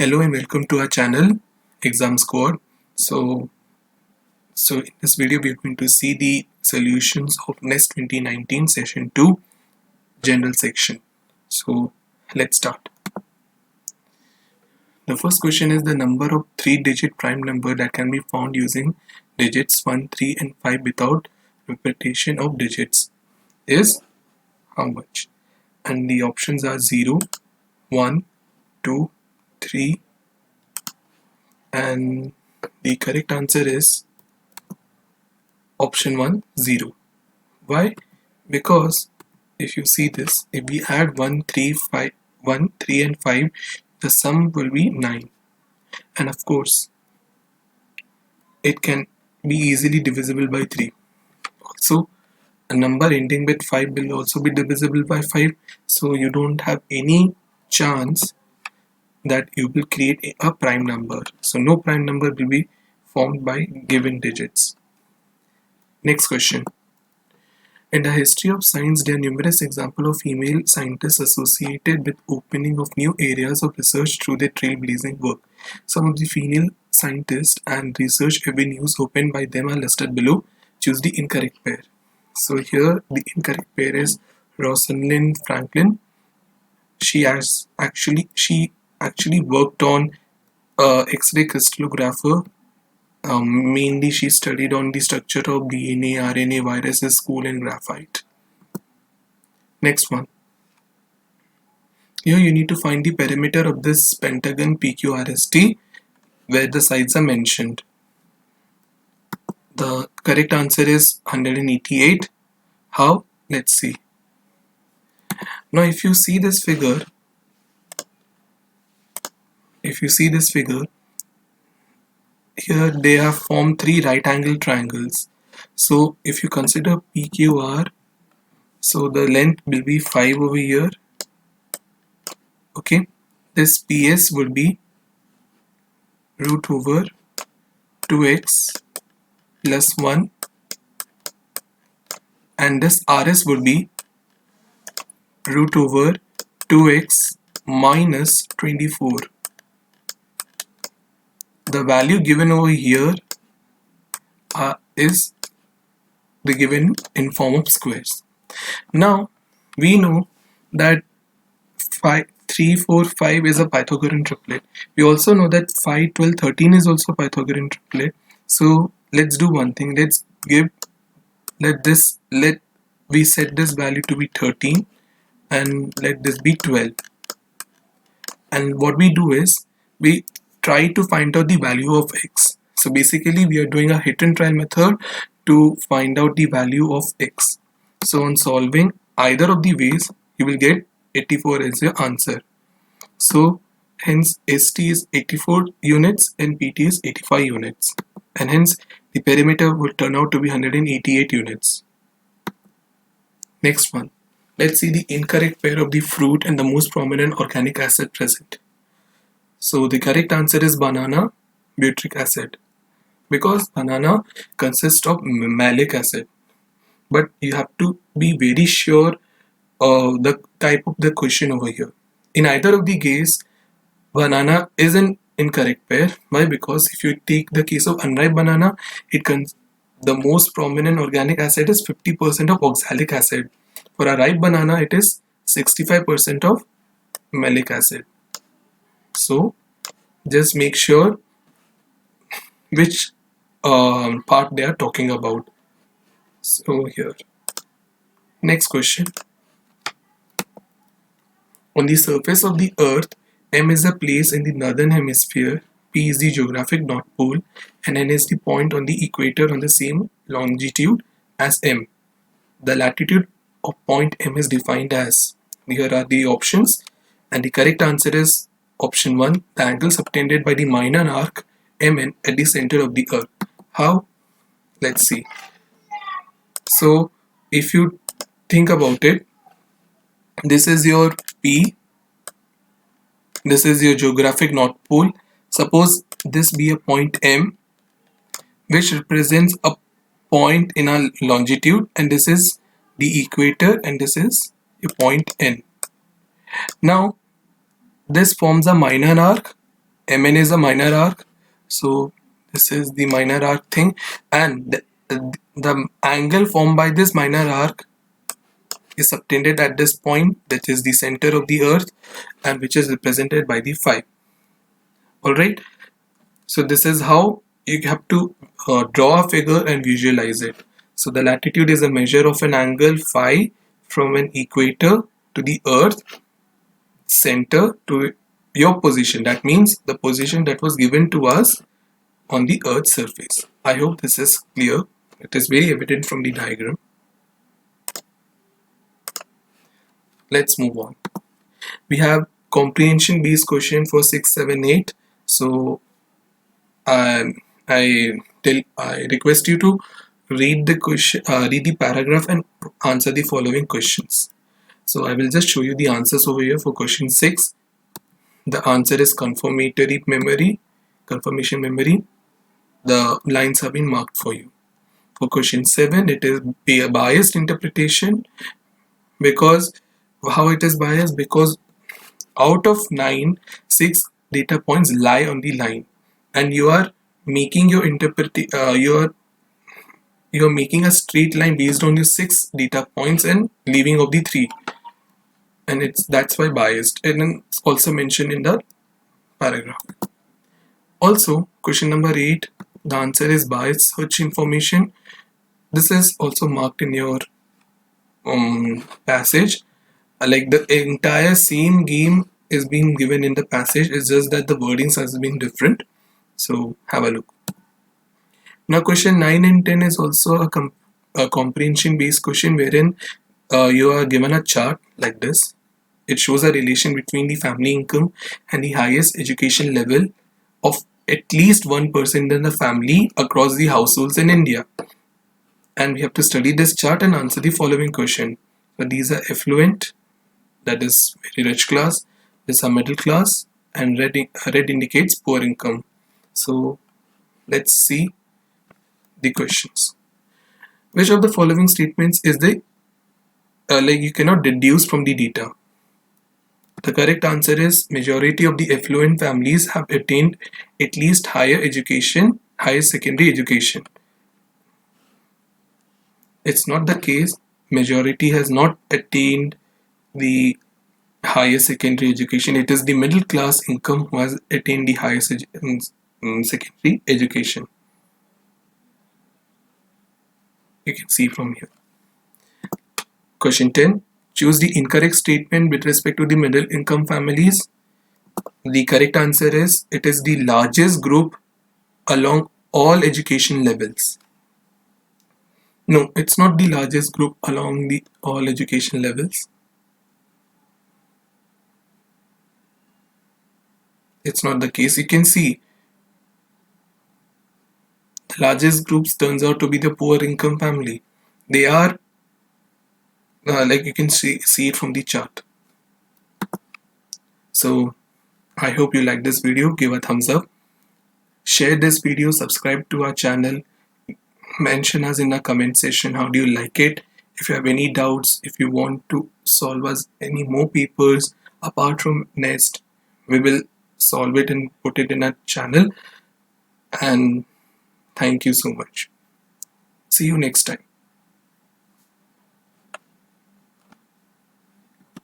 Hello and welcome to our channel Exam Squad. So in this video we are going to see the solutions of NEST 2019 session 2 general section. So let's start. The first question is the number of 3-digit prime number that can be found using digits 1, 3 and 5 without repetition of digits is how much? And the options are 0, 1, 2, 3 and the correct answer is option 1, 0. Why? Because if you see this, if we add 1, 3, 5, 1, 3 and 5, the sum will be 9. And of course, it can be easily divisible by 3. Also, a number ending with 5 will also be divisible by 5. So you don't have any chance that you will create a prime number. So no prime number will be formed by given digits. Next question. In the history of science, there are numerous examples of female scientists associated with opening of new areas of research through their trailblazing work. Some of the female scientists and research avenues opened by them are listed below. Choose the incorrect pair. So here the incorrect pair is Rosalind Franklin. She actually worked on X-ray crystallographer. Mainly she studied on the structure of DNA, RNA, viruses, coal and graphite. Next one. Here you need to find the perimeter of this pentagon PQRST where the sides are mentioned. The correct answer is 188. How? Let's see. Now if you see this figure, here they have formed 3 right angle triangles. So if you consider PQR, so the length will be 5 over here. Okay, this PS would be root over 2x plus 1 and this RS would be root over 2x minus 24. The value given over here is the given in form of squares. Now we know that 5, 3, 4, 5 is a Pythagorean triplet. We also know that 5, 12, 13 is also Pythagorean triplet. So let's do one thing. Let we set this value to be 13 and let this be 12. And what we do is we try to find out the value of x. So basically we are doing a hit and trial method to find out the value of x. So on solving either of the ways, you will get 84 as your answer. So hence ST is 84 units and PT is 85 units. And hence the perimeter will turn out to be 188 units. Next one. Let's see the incorrect pair of the fruit and the most prominent organic acid present. So the correct answer is banana butyric acid, because banana consists of malic acid. But you have to be very sure the type of the question over here. In either of the case, banana is an incorrect pair. Why? Because if you take the case of unripe banana, the most prominent organic acid is 50% of oxalic acid. For a ripe banana, it is 65% of malic acid. So just make sure which part they are talking about. So here, next question. On the surface of the earth, M is a place in the northern hemisphere, P is the geographic north pole and N is the point on the equator on the same longitude as M. The latitude of point M is defined as, here are the options and the correct answer is option 1, the angle subtended by the minor arc MN at the center of the earth. How? Let's see. So if you think about it, this is your P, this is your geographic north pole. Suppose this be a point M which represents a point in our longitude, and this is the equator and this is your point N. Now this forms a minor arc Mn is a minor arc, so this is the minor arc thing, and the angle formed by this minor arc is subtended at this point, that is the center of the earth, and which is represented by the phi. Alright, so this is how you have to draw a figure and visualize it. So the latitude is a measure of an angle phi from an equator to the earth center to your position. That means the position that was given to us on the earth's surface. I hope this is clear. It is very evident from the diagram. Let's move on. We have comprehension based question for 6, 7, 8. So I request you to read the question, read the paragraph and answer the following questions. So I will just show you the answers over here. For question 6, the answer is confirmation memory. The lines have been marked for you. For question 7, it is a biased interpretation. Because how it is biased? Because out of 9, 6 data points lie on the line, and you are making your you're making a straight line based on your 6 data points and leaving of the 3, and that's why biased, and then it's also mentioned in the paragraph. Also, question number 8, the answer is biased search information. This is also marked in your passage. Like the entire same game is being given in the passage, it's just that the wordings has been different. So have a look. Now question 9 and 10 is also a comprehension based question, wherein you are given a chart like this. It shows a relation between the family income and the highest education level of at least one person in the family across the households in India. And we have to study this chart and answer the following question. So these are affluent, that is very rich class, this are middle class, and red indicates poor income. So let's see the questions. Which of the following statements is the you cannot deduce from the data? The correct answer is majority of the affluent families have attained at least higher secondary education. It's not the case. Majority has not attained the highest secondary education. It is the middle class income who has attained the highest secondary education. You can see from here. Question 10. Choose the incorrect statement with respect to the middle income families. The correct answer is it is the largest group along all education levels. No, it's not the largest group along the all education levels. It's not the case. You can see the largest groups turns out to be the poor income family. They are like you can see it from the chart. So I hope you like this video. Give a thumbs up, share this video, subscribe to our channel, mention us in the comment section how do you like it. If you have any doubts, if you want to solve us any more papers apart from NEST, we will solve it and put it in our channel. And thank you so much. See you next time.